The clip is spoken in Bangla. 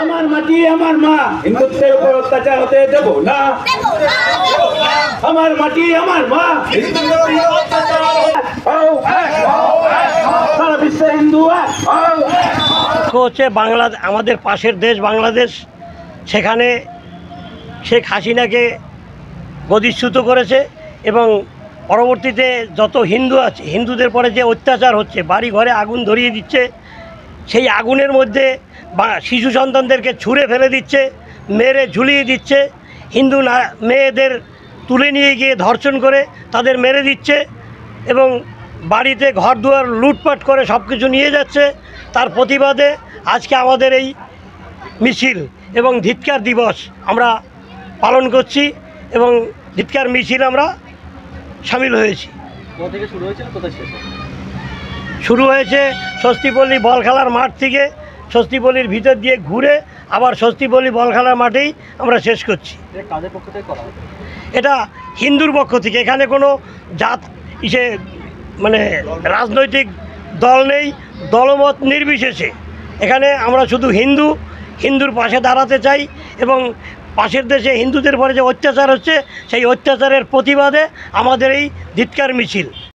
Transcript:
আমার মাটি আমার মা, হিন্দুত্বের উপর অত্যাচার হতে দেব না। আমার মাটি আমার মা, সারা বিশ্বে হিন্দু হচ্ছে বাংলাদেশ, আমাদের পাশের দেশ বাংলাদেশ। সেখানে শেখ হাসিনাকে গদিচ্যুত করেছে এবং পরবর্তীতে যত হিন্দু আছে, হিন্দুদের পরে যে অত্যাচার হচ্ছে, বাড়ি ঘরে আগুন ধরিয়ে দিচ্ছে, সেই আগুনের মধ্যে শিশু সন্তানদেরকে ছুঁড়ে ফেলে দিচ্ছে, মেরে ঝুলিয়ে দিচ্ছে, হিন্দু মেয়েদের তুলে নিয়ে গিয়ে ধর্ষণ করে তাদের মেরে দিচ্ছে এবং বাড়িতে ঘর দুয়ার লুটপাট করে সব কিছু নিয়ে যাচ্ছে। তার প্রতিবাদে আজকে আমাদের এই মিছিল এবং ধিক্কার দিবস আমরা পালন করছি এবং ধিক্কার মিছিল আমরা সামিল হয়েছি। শুরু হয়েছে ষষ্ঠীপল্লী বল খেলার মাঠ থেকে, ষষ্ঠীপল্লীর ভিতর দিয়ে ঘুরে আবার ষষ্ঠীপল্লী বল খেলার মাঠেই আমরা শেষ করছি। এটা হিন্দুর পক্ষ থেকে, এখানে কোনো জাত মানে রাজনৈতিক দল নেই, দলমত নির্বিশেষে এখানে আমরা শুধু হিন্দুর পাশে দাঁড়াতে চাই এবং পাশের দেশে হিন্দুদের পরে যে অত্যাচার হচ্ছে সেই অত্যাচারের প্রতিবাদে আমাদের এই ধিক্কার মিছিল।